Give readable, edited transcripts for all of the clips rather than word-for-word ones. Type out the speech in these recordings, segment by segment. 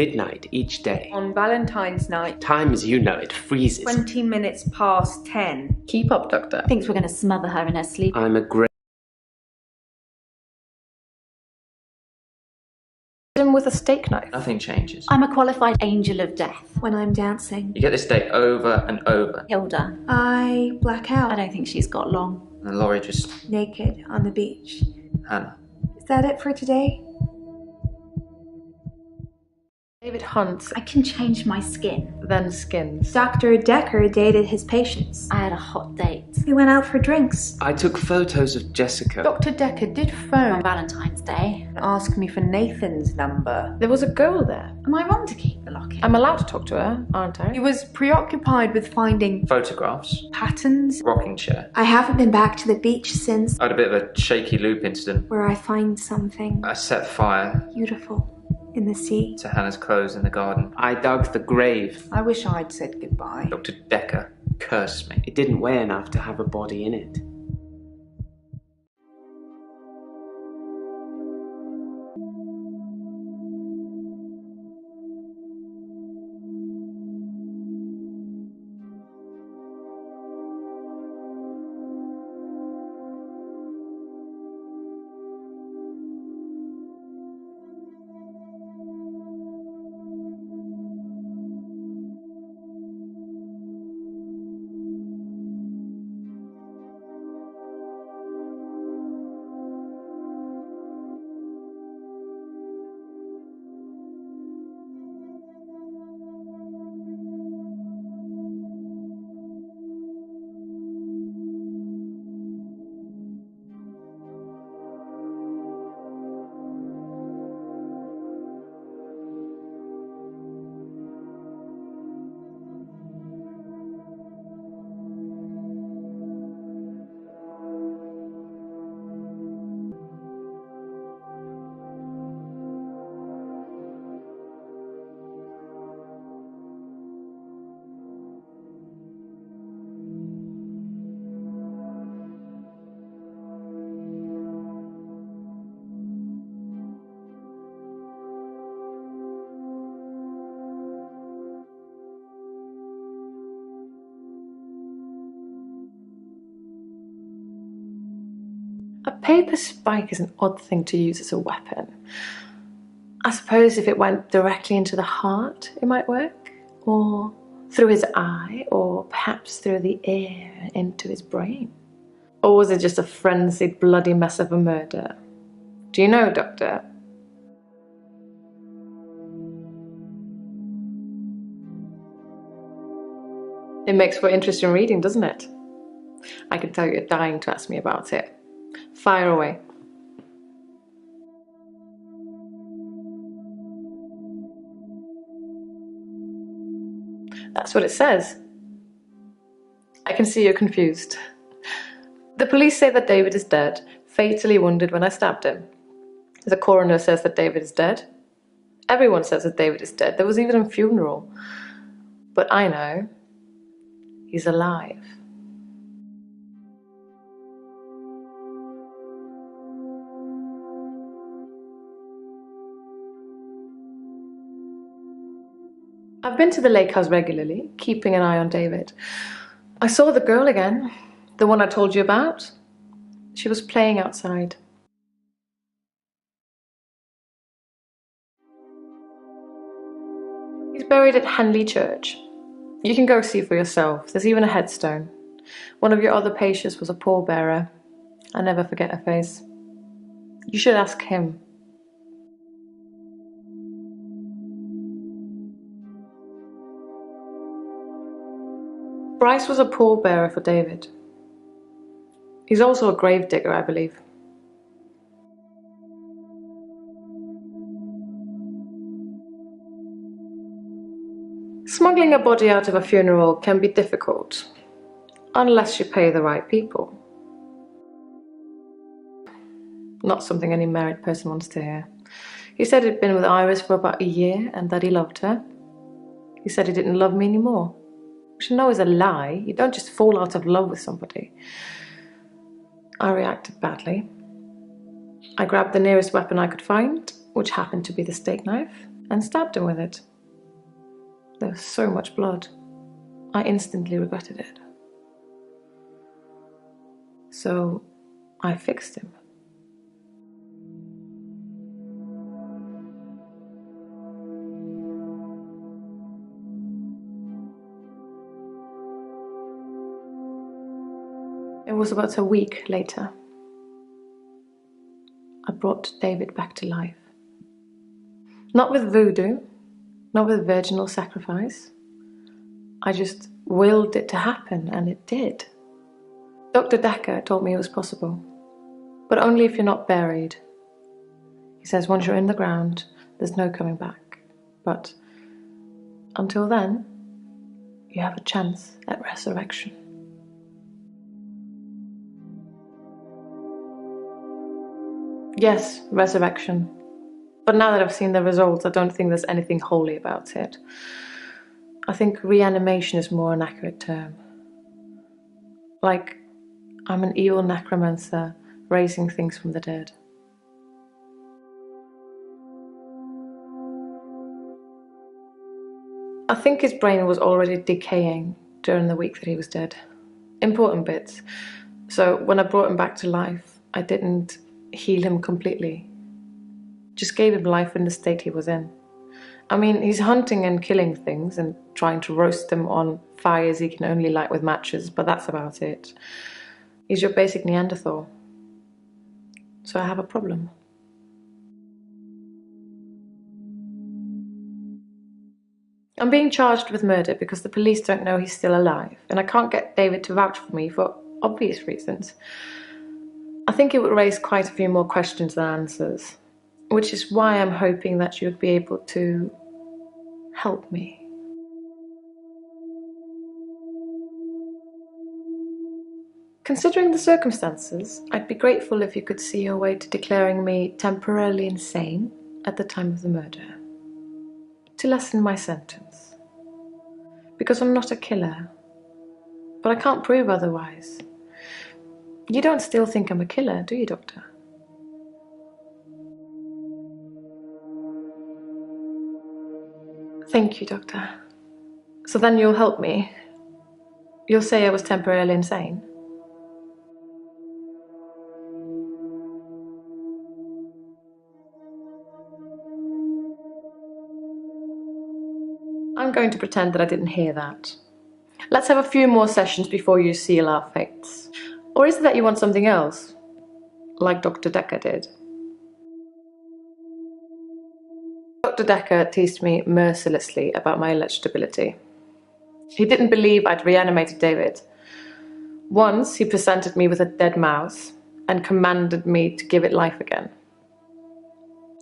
Midnight each day. On Valentine's night. Time as you know it freezes. 20 minutes past 10. Keep up, Doctor. Thinks we're going to smother her in her sleep. I'm a great... Him with a steak knife. Nothing changes. I'm a qualified angel of death. When I'm dancing, You get this day over and over. Hilda. I black out. I don't think she's got long. And Laurie just... Naked on the beach. Hannah. Is that it for today? David hunts, I can change my skin. then skins. Dr. Dekker dated his patients. I had a hot date. We went out for drinks. I took photos of Jessica. Dr. Dekker did On phone Valentine's Day. and ask me for Nathan's number. There was a girl there. Am I wrong to keep the locket? I'm allowed to talk to her, aren't He I? was preoccupied with finding Photographs. patterns. Rocking chair. I haven't been back to the beach since, I had a bit of a shaky loop incident. where I find something I set fire beautiful in the sea. to Hannah's clothes in the garden. I dug the grave. I wish I'd said goodbye. Dr. Dekker cursed me. It didn't weigh enough to have a body in it. A paper spike is an odd thing to use as a weapon. I suppose if it went directly into the heart, it might work. Or through his eye, or perhaps through the ear and into his brain. Or was it just a frenzied, bloody mess of a murder? Do you know, Doctor? It makes for interesting reading, doesn't it? I can tell you're dying to ask me about it. Fire away. That's what it says. I can see you're confused. The police say that David is dead, fatally wounded when I stabbed him. The coroner says that David is dead. Everyone says that David is dead. There was even a funeral. But I know he's alive. I've been to the lake house regularly, keeping an eye on David. I saw the girl again, the one I told you about. She was playing outside. He's buried at Henley Church. You can go see for yourself. There's even a headstone. One of your other patients was a pallbearer. I never forget her face. You should ask him. Bryce was a pallbearer for David. He's also a grave digger, I believe. Smuggling a body out of a funeral can be difficult, unless you pay the right people. Not something any married person wants to hear. He said he'd been with Iris for about a year and that he loved her. He said he didn't love me anymore. Which I know is a lie. You don't just fall out of love with somebody. I reacted badly. I grabbed the nearest weapon I could find, which happened to be the steak knife, and stabbed him with it. There was so much blood. I instantly regretted it. So I fixed him. It was about a week later. I brought David back to life. Not with voodoo, not with virginal sacrifice. I just willed it to happen, and it did. Dr. Dekker told me it was possible, but only if you're not buried. He says once you're in the ground, there's no coming back. But until then, you have a chance at resurrection. Yes, resurrection. But now that I've seen the results, I don't think there's anything holy about it. I think reanimation is more an accurate term. Like, I'm an evil necromancer raising things from the dead. I think his brain was already decaying during the week that he was dead. Important bits. So when I brought him back to life, I didn't heal him completely. Just gave him life in the state he was in. I mean, he's hunting and killing things and trying to roast them on fires he can only light with matches, but that's about it. He's your basic Neanderthal. So I have a problem. I'm being charged with murder because the police don't know he's still alive, and I can't get David to vouch for me for obvious reasons. I think it would raise quite a few more questions than answers, which is why I'm hoping that you'd be able to help me. Considering the circumstances, I'd be grateful if you could see your way to declaring me temporarily insane at the time of the murder, to lessen my sentence. Because I'm not a killer, but I can't prove otherwise. You don't still think I'm a killer, do you, Doctor? Thank you, Doctor. So then you'll help me? You'll say I was temporarily insane? I'm going to pretend that I didn't hear that. Let's have a few more sessions before you seal our fates. Or is it that you want something else? Like Dr. Dekker did? Dr. Dekker teased me mercilessly about my alleged ability. He didn't believe I'd reanimated David. Once he presented me with a dead mouse and commanded me to give it life again.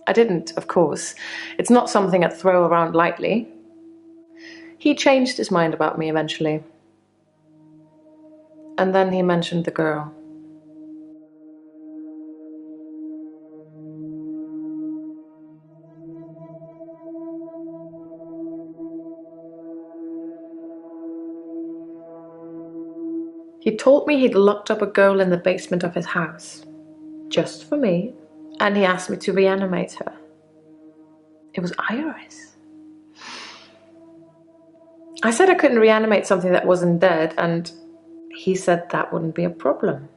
I didn't, of course. It's not something I'd throw around lightly. He changed his mind about me eventually. And then he mentioned the girl. He told me he'd locked up a girl in the basement of his house, just for me, and he asked me to reanimate her. It was Iris. I said I couldn't reanimate something that wasn't dead, and he said that wouldn't be a problem.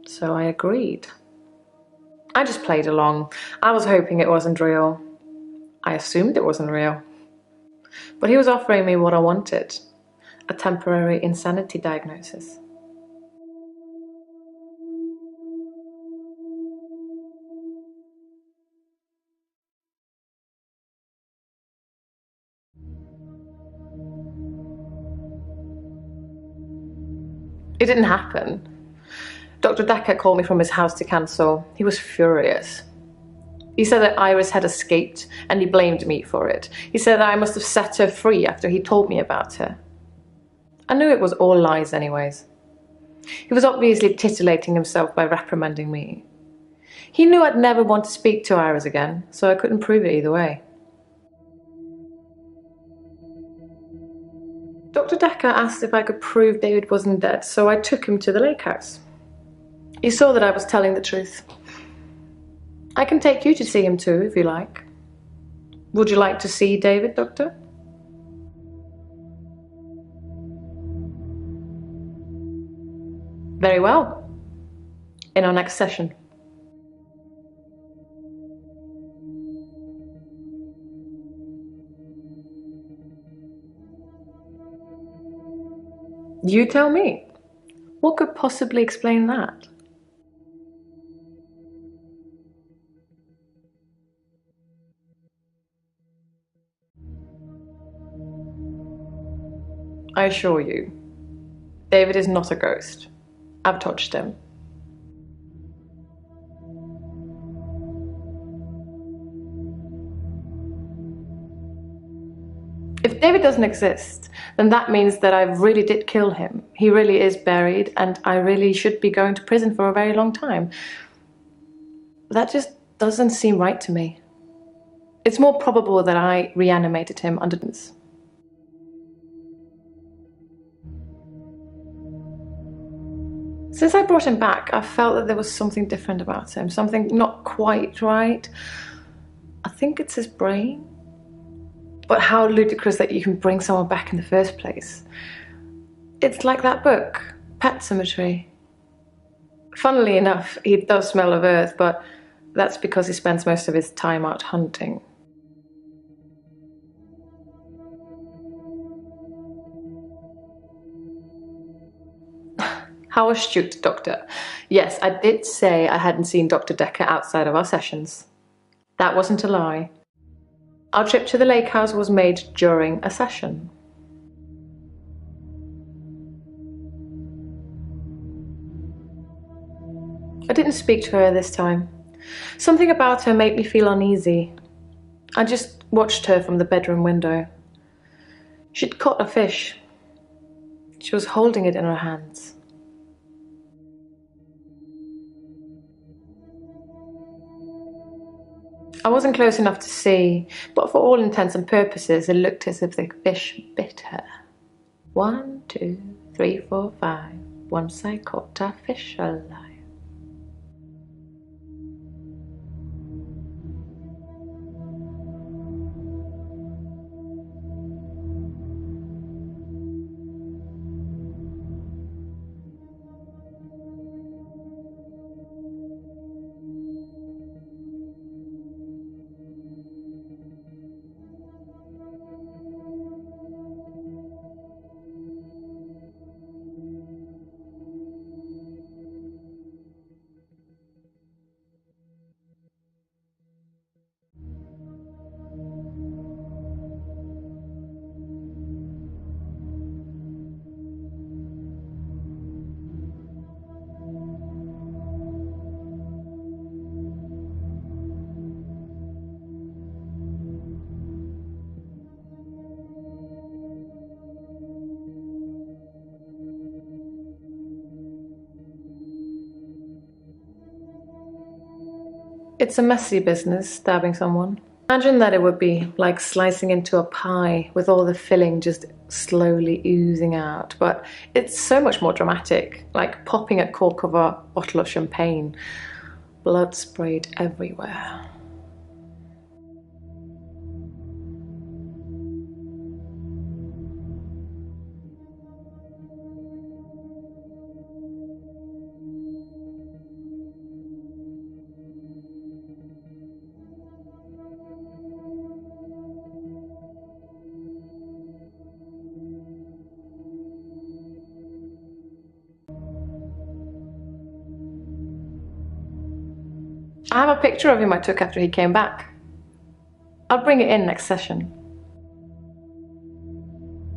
So I agreed. I just played along. I was hoping it wasn't real. I assumed it wasn't real. But he was offering me what I wanted. A temporary insanity diagnosis. It didn't happen. Dr. Dekker called me from his house to cancel. He was furious. He said that Iris had escaped and he blamed me for it. He said that I must have set her free after he told me about her. I knew it was all lies anyways. He was obviously titillating himself by reprimanding me. He knew I'd never want to speak to Iris again, so I couldn't prove it either way. Dr. Dekker asked if I could prove David wasn't dead, so I took him to the lake house. He saw that I was telling the truth. I can take you to see him too, if you like. Would you like to see David, Doctor? Very well. In our next session. You tell me. What could possibly explain that? I assure you, David is not a ghost. I've touched him. If David doesn't exist, then that means that I really did kill him. He really is buried, and I really should be going to prison for a very long time. That just doesn't seem right to me. It's more probable that I reanimated him under this. Since I brought him back, I felt that there was something different about him, something not quite right. I think it's his brain. But how ludicrous that you can bring someone back in the first place. It's like that book, Pet Cemetery. Funnily enough, he does smell of earth, but that's because he spends most of his time out hunting. How astute, Doctor. Yes, I did say I hadn't seen Dr. Dekker outside of our sessions. That wasn't a lie. Our trip to the lake house was made during a session. I didn't speak to her this time. Something about her made me feel uneasy. I just watched her from the bedroom window. She'd caught a fish. She was holding it in her hands. I wasn't close enough to see, but for all intents and purposes, it looked as if the fish bit her. 1, 2, 3, 4, 5. Once I caught a fish alive. It's a messy business, stabbing someone. Imagine that it would be like slicing into a pie with all the filling just slowly oozing out. But it's so much more dramatic, like popping a cork of a bottle of champagne. Blood sprayed everywhere. I have a picture of him I took after he came back. I'll bring it in next session.